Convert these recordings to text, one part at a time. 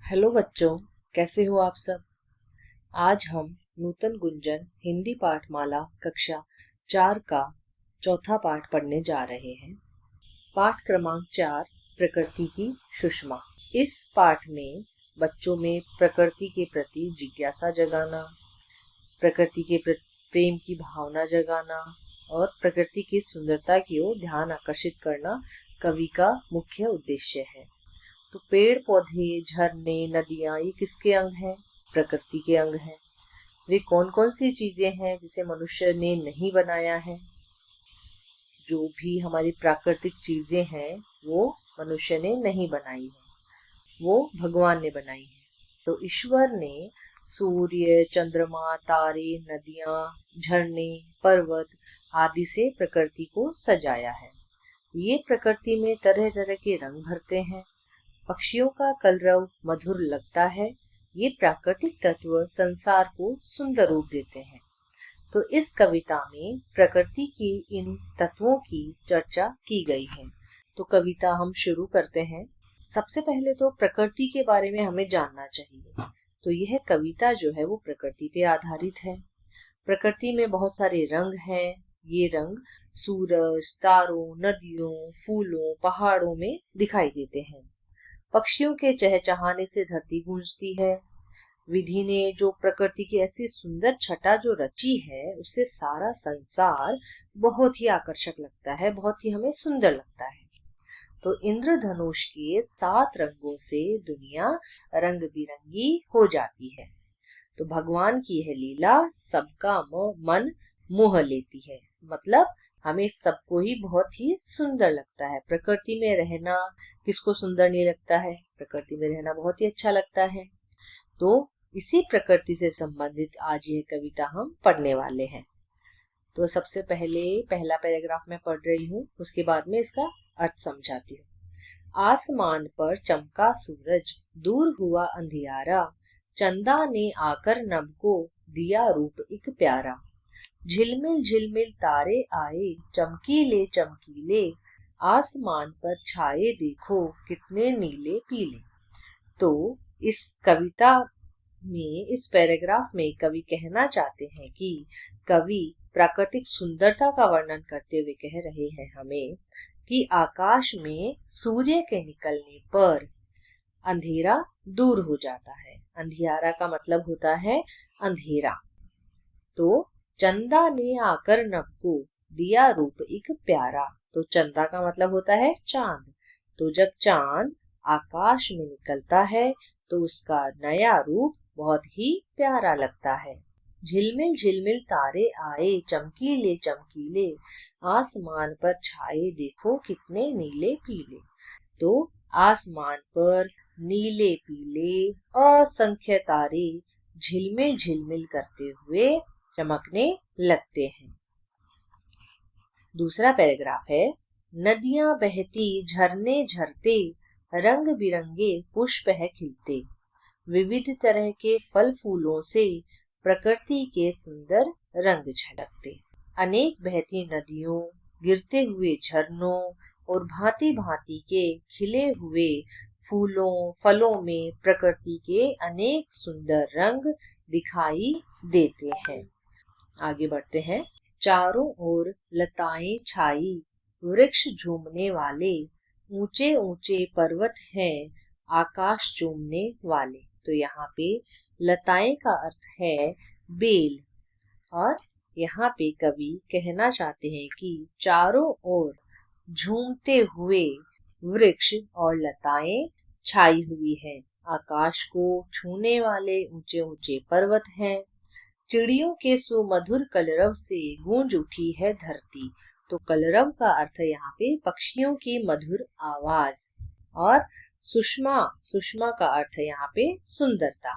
Hello बच्चों, कैसे हो आप सब। आज हम नूतन गुंजन हिंदी पाठमाला कक्षा 4 का चौथा पाठ पढ़ने जा रहे हैं। पाठ क्रमांक 4, प्रकृति की सुषमा। इस पाठ में बच्चों में प्रकृति के प्रति जिज्ञासा जगाना, प्रकृति के प्रति प्रेम की भावना जगाना और प्रकृति की सुंदरता की ओर ध्यान आकर्षित करना कवि का मुख्य उद्देश्य है। तो पेड़ पौधे, झरने, नदियां, ये किसके अंग हैं? प्रकृति के अंग हैं। वे कौन कौन सी चीजें हैं जिसे मनुष्य ने नहीं बनाया है? जो भी हमारी प्राकृतिक चीजें हैं वो मनुष्य ने नहीं बनाई है, वो भगवान ने बनाई है। तो ईश्वर ने सूर्य, चंद्रमा, तारे, नदियां, झरने, पर्वत आदि से प्रकृति को सजाया है। ये प्रकृति में तरह तरह के रंग भरते हैं। पक्षियों का कलरव मधुर लगता है। ये प्राकृतिक तत्व संसार को सुंदर रूप देते हैं। तो इस कविता में प्रकृति की इन तत्वों की चर्चा की गई है। तो कविता हम शुरू करते हैं। सबसे पहले तो प्रकृति के बारे में हमें जानना चाहिए। तो यह कविता जो है वो प्रकृति पे आधारित है। प्रकृति में बहुत सारे रंग हैं। ये रंग सूरज, तारों, नदियों, फूलों, पहाड़ों में दिखाई देते हैं। पक्षियों के चहचहाने से धरती गूंजती है। विधि ने जो प्रकृति की ऐसी सुंदर छटा जो रची है, उससे सारा संसार बहुत ही आकर्षक लगता है, बहुत ही हमें सुंदर लगता है। तो इंद्रधनुष के 7 रंगों से दुनिया रंग बिरंगी हो जाती है। तो भगवान की यह लीला सबका मन मोह लेती है। मतलब हमें सबको ही बहुत ही सुंदर लगता है। प्रकृति में रहना किसको सुंदर नहीं लगता है? प्रकृति में रहना बहुत ही अच्छा लगता है। तो इसी प्रकृति से संबंधित आज यह कविता हम पढ़ने वाले हैं। तो सबसे पहले पहला पैराग्राफ मैं पढ़ रही हूँ, उसके बाद में इसका अर्थ समझाती हूँ। आसमान पर चमका सूरज, दूर हुआ अंधियारा, चंदा ने आकर नभ को दिया रूप एक प्यारा। झिलमिल झिलमिल तारे आए, चमकीले चमकीले, आसमान पर छाए देखो कितने नीले पीले। तो इस कविता में, इस पैराग्राफ में कवि कहना चाहते हैं कि कवि प्राकृतिक सुंदरता का वर्णन करते हुए कह रहे हैं हमें कि आकाश में सूर्य के निकलने पर अंधेरा दूर हो जाता है। अंधियारा का मतलब होता है अंधेरा। तो चंदा ने आकर नभ को दिया रूप एक प्यारा। तो चंदा का मतलब होता है चांद। तो जब चांद आकाश में निकलता है तो उसका नया रूप बहुत ही प्यारा लगता है। झिलमिल झिलमिल तारे आए, चमकीले चमकीले, आसमान पर छाए देखो कितने नीले पीले। तो आसमान पर नीले पीले असंख्य तारे झिलमिल झिलमिल करते हुए चमकने लगते हैं। दूसरा पैराग्राफ है। नदियां बहती, झरने झरते, रंग बिरंगे पुष्प है खिलते, विविध तरह के फल फूलों से प्रकृति के सुंदर रंग झलकते। अनेक बहती नदियों, गिरते हुए झरनों और भांति भांति के खिले हुए फूलों फलों में प्रकृति के अनेक सुंदर रंग दिखाई देते हैं। आगे बढ़ते हैं। चारों ओर लताएं छाई, वृक्ष झूमने वाले, ऊंचे ऊंचे पर्वत हैं आकाश चूमने वाले। तो यहाँ पे लताएं का अर्थ है बेल। और यहाँ पे कवि कहना चाहते हैं कि चारों ओर झूमते हुए वृक्ष और लताएं छाई हुई है। आकाश को छूने वाले ऊंचे ऊंचे पर्वत हैं। चिड़ियों के सुमधुर कलरव से गूंज उठी है धरती। तो कलरव का अर्थ यहाँ पे पक्षियों की मधुर आवाज। और सुषमा, सुषमा का अर्थ यहाँ पे सुंदरता।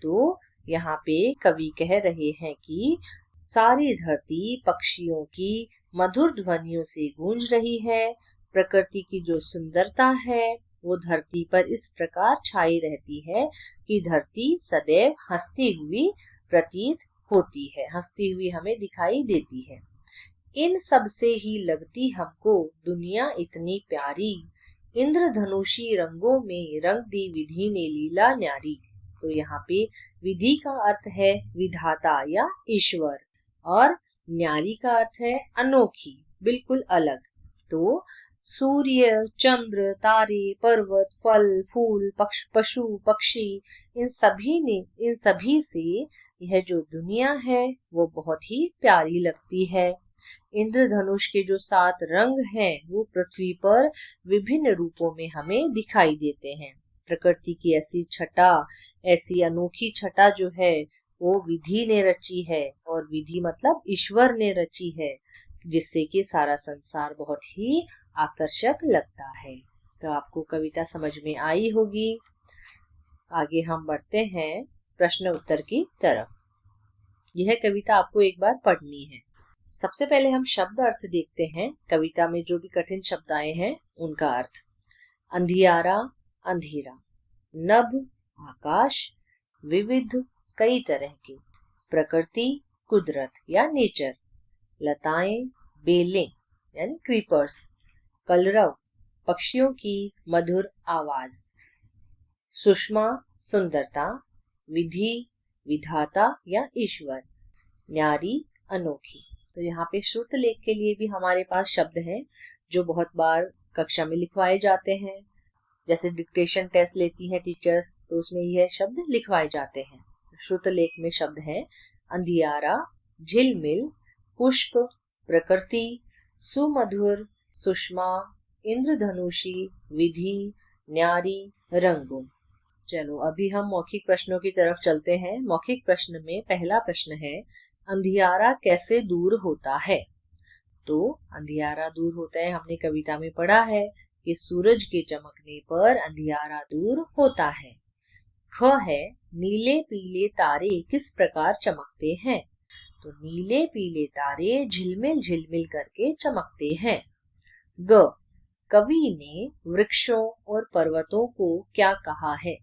तो यहाँ पे कवि कह रहे हैं कि सारी धरती पक्षियों की मधुर ध्वनियों से गूंज रही है। प्रकृति की जो सुंदरता है वो धरती पर इस प्रकार छाई रहती है कि धरती सदैव हंसती हुई प्रतीत होती है, हंसती हुई हमें दिखाई देती है। इन सब से ही लगती हमको दुनिया इतनी प्यारी, इंद्रधनुषी रंगों में रंग दी विधि ने लीला न्यारी। तो यहाँ पे विधि का अर्थ है विधाता या ईश्वर और न्यारी का अर्थ है अनोखी, बिल्कुल अलग। तो सूर्य, चंद्र, तारे, पर्वत, फल, फूल, पशु, पक्षी, इन सभी से यह जो दुनिया है वो बहुत ही प्यारी लगती है। इंद्रधनुष के जो 7 रंग हैं वो पृथ्वी पर विभिन्न रूपों में हमें दिखाई देते हैं। प्रकृति की ऐसी छटा, ऐसी अनोखी छटा जो है वो विधि ने रची है, और विधि मतलब ईश्वर ने रची है, जिससे कि सारा संसार बहुत ही आकर्षक लगता है। तो आपको कविता समझ में आई होगी। आगे हम बढ़ते हैं प्रश्न उत्तर की तरफ। यह कविता आपको एक बार पढ़नी है। सबसे पहले हम शब्द अर्थ देखते हैं। कविता में जो भी कठिन शब्द आए हैं उनका अर्थ। अंधियारा, अंधेरा। नभ, आकाश। विविध, कई तरह की। प्रकृति, कुदरत या नेचर। लताएं, बेलें यानी क्रीपर्स। कलरव, पक्षियों की मधुर आवाज। सुषमा, सुंदरता। विधि, विधाता या ईश्वर। न्यारी, अनोखी। तो यहाँ पे श्रुतलेख के लिए भी हमारे पास शब्द हैं जो बहुत बार कक्षा में लिखवाए जाते हैं। जैसे डिक्टेशन टेस्ट लेती हैं टीचर्स, तो उसमें यह शब्द लिखवाए जाते हैं। श्रुतलेख में शब्द है अंधियारा, झिलमिल, पुष्प, प्रकृति, सुमधुर, सुषमा, इंद्रधनुषी, विधि, न्यारी, रंगून। चलो अभी हम मौखिक प्रश्नों की तरफ चलते हैं। मौखिक प्रश्न में पहला प्रश्न है अंधियारा कैसे दूर होता है। तो अंधियारा दूर होता है, हमने कविता में पढ़ा है कि सूरज के चमकने पर अंधियारा दूर होता है। ख है नीले पीले तारे किस प्रकार चमकते हैं। तो नीले पीले तारे झिलमिल झिलमिल करके चमकते हैं। ग, कवि ने वृक्षों और पर्वतों को क्या कहा है।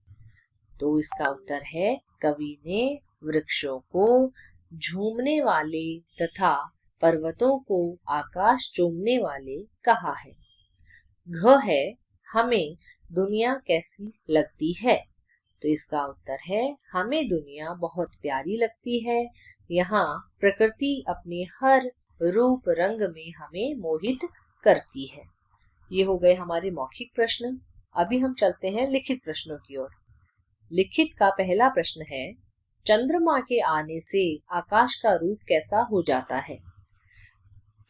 तो इसका उत्तर है कवि ने वृक्षों को झूमने वाले तथा पर्वतों को आकाश चूमने वाले कहा है। घ है हमें दुनिया कैसी लगती है। तो इसका उत्तर है हमें दुनिया बहुत प्यारी लगती है। यहाँ प्रकृति अपने हर रूप रंग में हमें मोहित करती है। ये हो गए हमारे मौखिक प्रश्न। अभी हम चलते हैं लिखित प्रश्नों की ओर। लिखित का पहला प्रश्न है चंद्रमा के आने से आकाश का रूप कैसा हो जाता है।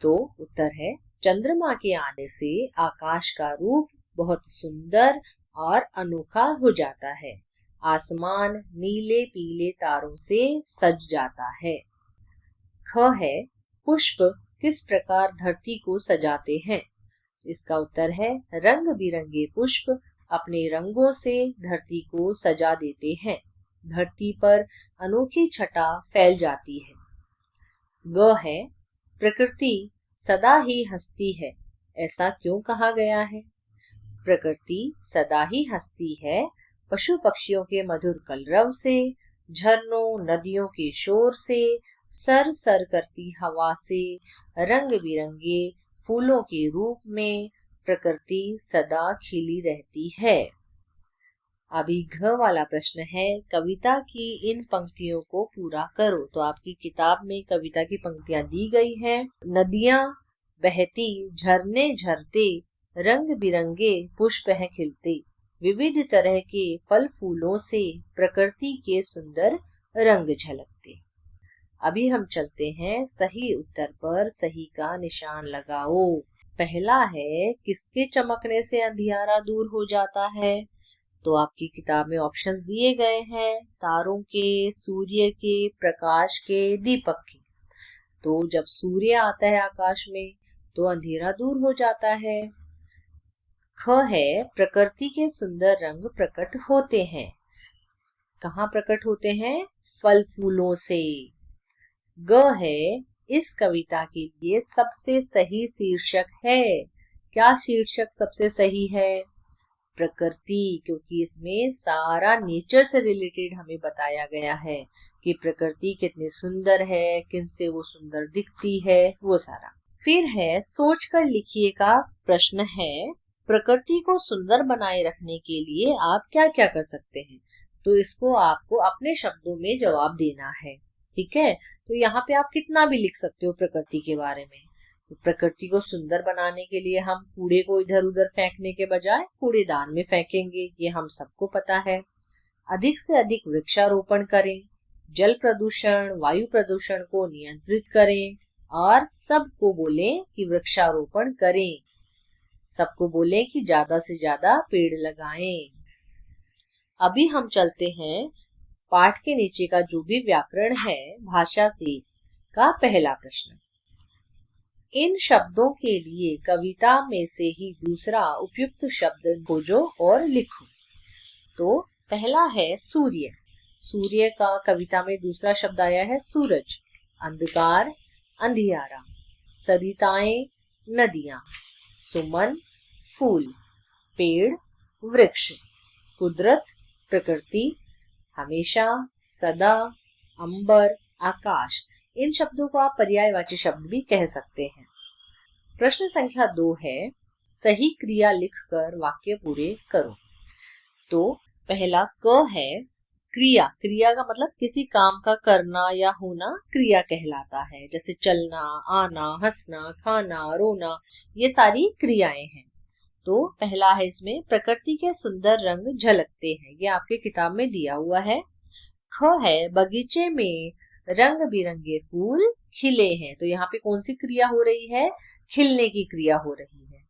तो उत्तर है चंद्रमा के आने से आकाश का रूप बहुत सुंदर और अनोखा हो जाता है। आसमान नीले पीले तारों से सज जाता है। ख है पुष्प किस प्रकार धरती को सजाते हैं। इसका उत्तर है रंग बिरंगे पुष्प अपने रंगों से धरती को सजा देते हैं। धरती पर अनोखी छटा फैल जाती है। ग है प्रकृति सदा ही हंसती है, ऐसा क्यों कहा गया है। प्रकृति सदा ही हंसती है पशु पक्षियों के मधुर कलरव से, झरनों नदियों के शोर से, सर सर करती हवा से, रंग बिरंगे फूलों के रूप में प्रकृति सदा खिली रहती है। अभी घ वाला प्रश्न है कविता की इन पंक्तियों को पूरा करो। तो आपकी किताब में कविता की पंक्तियां दी गई हैं। नदियां बहती, झरने झरते, रंग बिरंगे पुष्प हैं खिलते, विविध तरह के फल फूलों से प्रकृति के सुंदर रंग झलकते। अभी हम चलते हैं सही उत्तर पर सही का निशान लगाओ। पहला है किसके चमकने से अंधियारा दूर हो जाता है। तो आपकी किताब में ऑप्शंस दिए गए हैं तारों के, सूर्य के, प्रकाश के, दीपक के। तो जब सूर्य आता है आकाश में तो अंधेरा दूर हो जाता है। ख है प्रकृति के सुंदर रंग प्रकट होते हैं। कहाँ प्रकट होते हैं? फल फूलों से। ग है इस कविता के लिए सबसे सही शीर्षक है। क्या शीर्षक सबसे सही है? प्रकृति, क्योंकि इसमें सारा नेचर से रिलेटेड हमें बताया गया है कि प्रकृति कितनी सुंदर है, किनसे वो सुंदर दिखती है, वो सारा। फिर है सोचकर लिखिए का प्रश्न है प्रकृति को सुंदर बनाए रखने के लिए आप क्या क्या कर सकते हैं? तो इसको आपको अपने शब्दों में जवाब देना है। ठीक है, तो यहाँ पे आप कितना भी लिख सकते हो प्रकृति के बारे में। तो प्रकृति को सुंदर बनाने के लिए हम कूड़े को इधर उधर फेंकने के बजाय कूड़ेदान में फेंकेंगे, ये हम सबको पता है। अधिक से अधिक वृक्षारोपण करें, जल प्रदूषण, वायु प्रदूषण को नियंत्रित करें और सबको बोलें कि वृक्षारोपण करें। सबको बोलें कि ज्यादा से ज्यादा पेड़ लगाएं। अभी हम चलते हैं पाठ के नीचे का जो भी व्याकरण है भाषा से का पहला प्रश्न। इन शब्दों के लिए कविता में से ही दूसरा उपयुक्त शब्द खोजो और लिखो। तो पहला है सूर्य। सूर्य का कविता में दूसरा शब्द आया है सूरज। अंधकार, अंधियारा। सरिताएं, नदियां। सुमन, फूल। पेड़, वृक्ष। कुदरत, प्रकृति। हमेशा, सदा, अंबर, आकाश। इन शब्दों को आप पर्यायवाची शब्द भी कह सकते हैं। प्रश्न संख्या 2 है, सही क्रिया लिखकर वाक्य पूरे करो। तो पहला क है क्रिया। क्रिया का मतलब किसी काम का करना या होना क्रिया कहलाता है, जैसे चलना, आना, हंसना, खाना, रोना, ये सारी क्रियाएं हैं। तो पहला है इसमें प्रकृति के सुंदर रंग झलकते हैं, ये आपके किताब में दिया हुआ है। ख है बगीचे में रंग बिरंगे फूल खिले हैं। तो यहाँ पे कौन सी क्रिया हो रही है? खिलने की क्रिया हो रही है।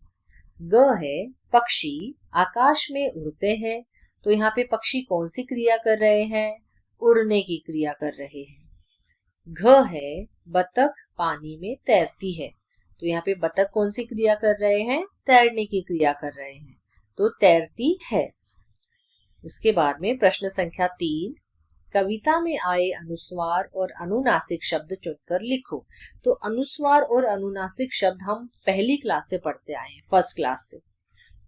ग है पक्षी आकाश में उड़ते हैं। तो यहाँ पे पक्षी कौन सी क्रिया कर रहे हैं? उड़ने की क्रिया कर रहे हैं। घ है बतख पानी में तैरती है। तो यहाँ पे बतख कौन सी क्रिया कर रहे हैं? तैरने की क्रिया कर रहे हैं, तो तैरती है। उसके बाद में प्रश्न संख्या 3, कविता में आए अनुस्वार और अनुनासिक शब्द चुनकर लिखो। तो अनुस्वार और अनुनासिक शब्द हम पहली क्लास से पढ़ते आए हैं, फर्स्ट क्लास से।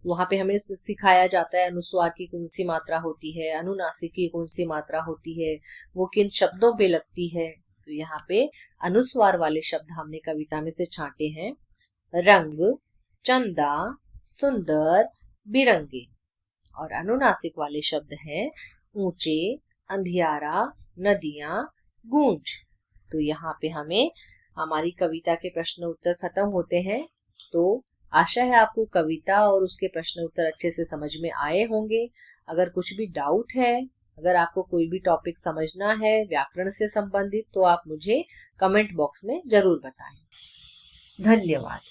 वहां पे हमें सिखाया जाता है अनुस्वार की कौन सी मात्रा होती है, अनुनासिक की कौन सी मात्रा होती है, वो किन शब्दों पे लगती है। तो यहाँ पे अनुस्वार वाले शब्द हमने कविता में से छांटे हैं, रंग, चंदा, सुंदर, बिरंगे। और अनुनासिक वाले शब्द हैं ऊंचे, अंधियारा, नदियां, गूंज। तो यहाँ पे हमें हमारी कविता के प्रश्न उत्तर खत्म होते हैं। तो आशा है आपको कविता और उसके प्रश्न उत्तर अच्छे से समझ में आए होंगे। अगर कुछ भी डाउट है, अगर आपको कोई भी टॉपिक समझना है व्याकरण से संबंधित, तो आप मुझे कमेंट बॉक्स में जरूर बताएं। धन्यवाद।